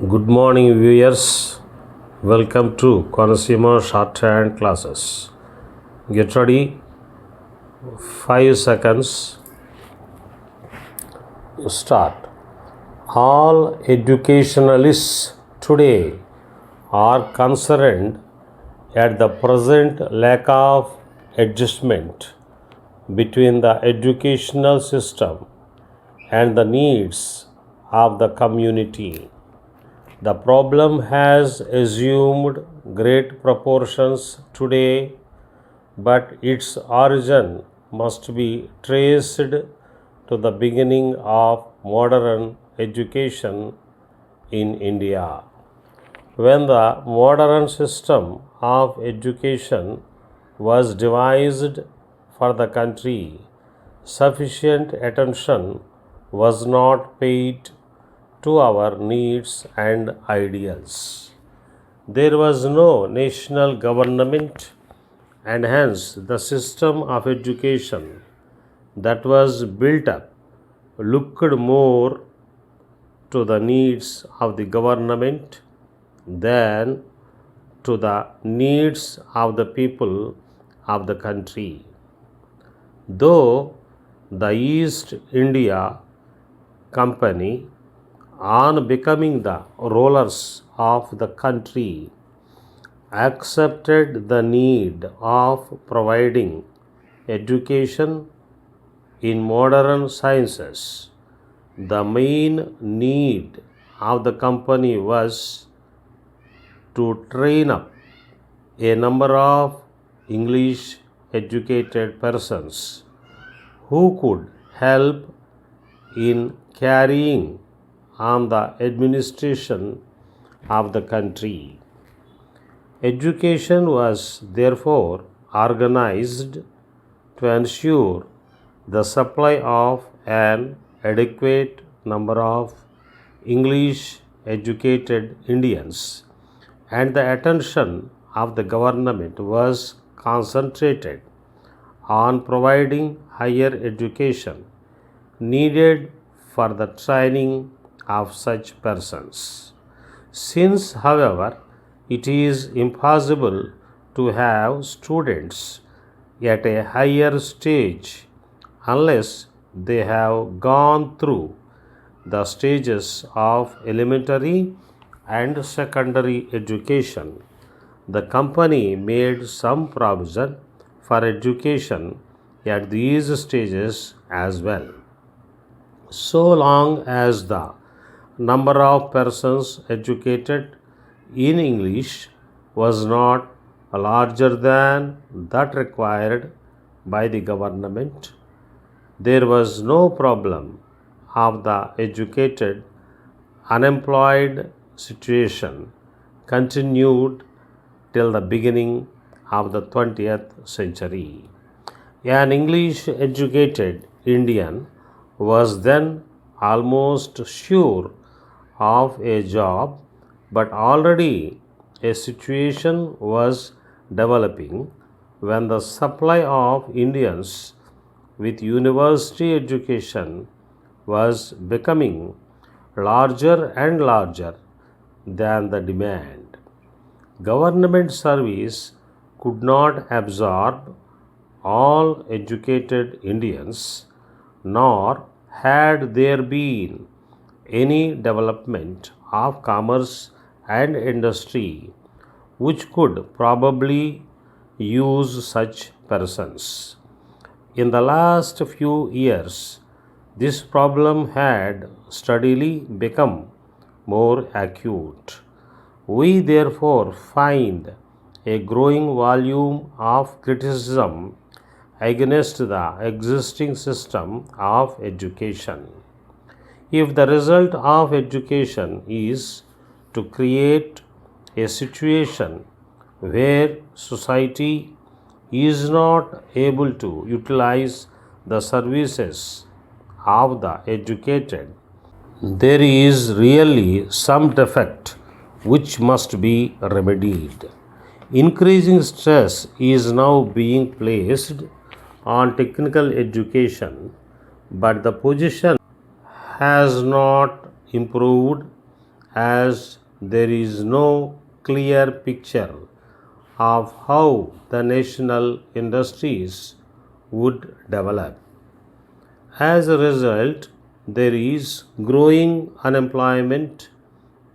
Good morning, viewers. Welcome to Consumer Shorthand classes. Get ready. 5 seconds. Start. All educationalists today are concerned at the present lack of adjustment between the educational system and the needs of the community. The problem has assumed great proportions today, but its origin must be traced to the beginning of modern education in India. When the modern system of education was devised for the country, sufficient attention was not paid to our needs and ideals. There was no national government, and hence the system of education that was built up looked more to the needs of the government than to the needs of the people of the country. Though the East India Company, on becoming the rulers of the country, accepted the need of providing education in modern sciences. The main need of the company was to train up a number of English educated persons who could help in carrying on the administration of the country. Education was therefore organized to ensure the supply of an adequate number of English educated Indians, and the attention of the government was concentrated on providing higher education needed for the training of such persons. Since, however, it is impossible to have students at a higher stage unless they have gone through the stages of elementary and secondary education, the company made some provision for education at these stages as well. So long as the number of persons educated in English was not larger than that required by the government, there was no problem of the educated unemployed situation continued till the beginning of the 20th century. An English educated Indian was then almost sure of a job, but already a situation was developing when the supply of Indians with university education was becoming larger and larger than the demand. Government service could not absorb all educated Indians, nor had there been any development of commerce and industry which could probably use such persons. In the last few years, this problem had steadily become more acute. We therefore find a growing volume of criticism against the existing system of education. If the result of education is to create a situation where society is not able to utilize the services of the educated, there is really some defect which must be remedied. Increasing stress is now being placed on technical education, but the position has not improved as there is no clear picture of how the national industries would develop. As a result, there is growing unemployment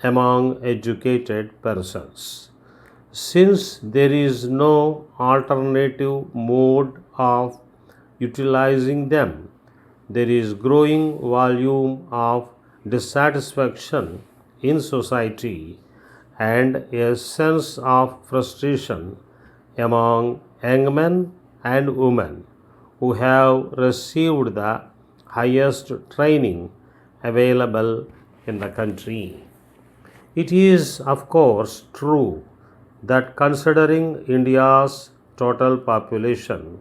among educated persons. Since there is no alternative mode of utilizing them, there is growing volume of dissatisfaction in society and a sense of frustration among young men and women who have received the highest training available in the country. It is, of course, true that considering India's total population,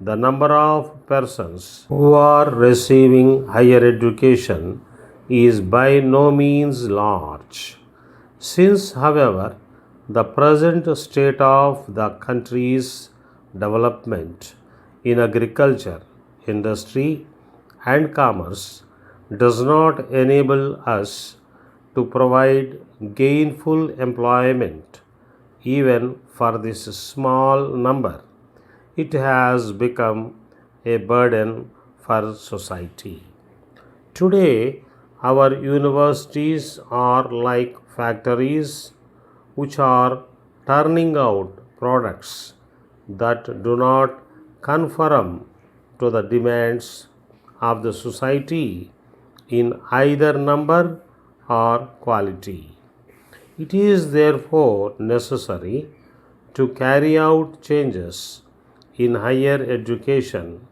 the number of persons who are receiving higher education is by no means large. Since, however, the present state of the country's development in agriculture, industry, and commerce does not enable us to provide gainful employment even for this small number, it has become a burden for society. Today, our universities are like factories which are turning out products that do not conform to the demands of the society in either number or quality. It is therefore necessary to carry out changes in higher education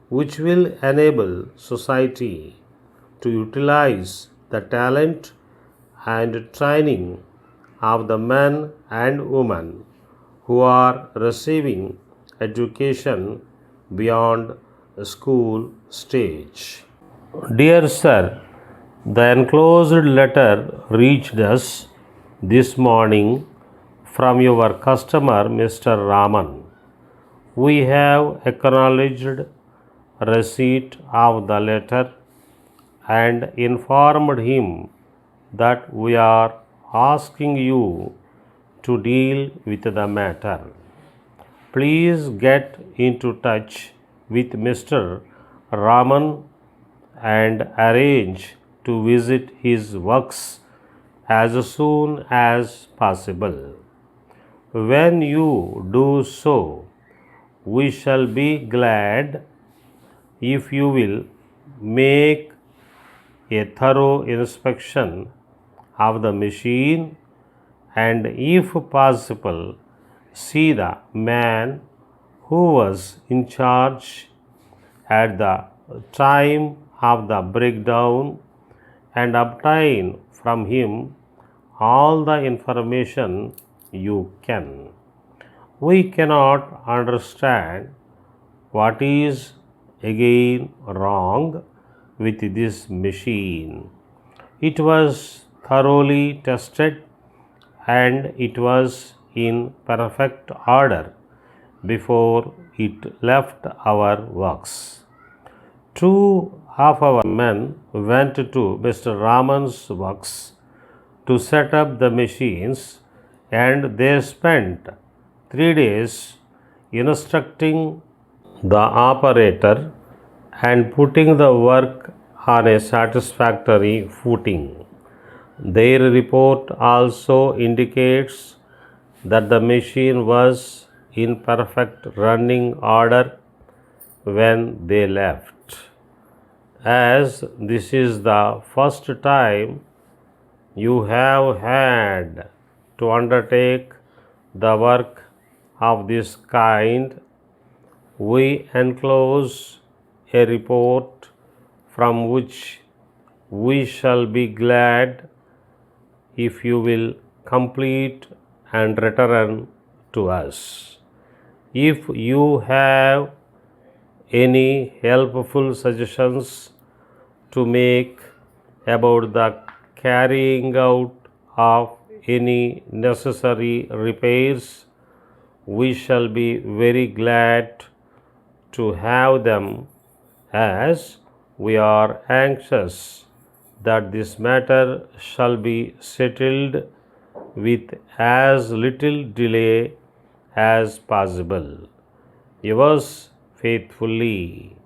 which will enable society to utilize the talent and training of the men and women who are receiving education beyond the school stage. Dear Sir, the enclosed letter reached us this morning from your customer Mr. Raman. We have acknowledged receipt of the letter and informed him that we are asking you to deal with the matter. Please get into touch with Mr. Raman and arrange to visit his works as soon as possible. When you do so, we shall be glad if you will make a thorough inspection of the machine and, if possible, see the man who was in charge at the time of the breakdown and obtain from him all the information you can. We cannot understand what is again wrong with this machine. It was thoroughly tested and it was in perfect order before it left our works. Two of our men went to Mr. Raman's works to set up the machines and they spent 3 days instructing the operator and putting the work on a satisfactory footing. Their report also indicates that the machine was in perfect running order when they left. As this is the first time you have had to undertake the work of this kind, we enclose a report from which we shall be glad if you will complete and return to us. If you have any helpful suggestions to make about the carrying out of any necessary repairs, we shall be very glad to have them, as we are anxious that this matter shall be settled with as little delay as possible. Yours faithfully,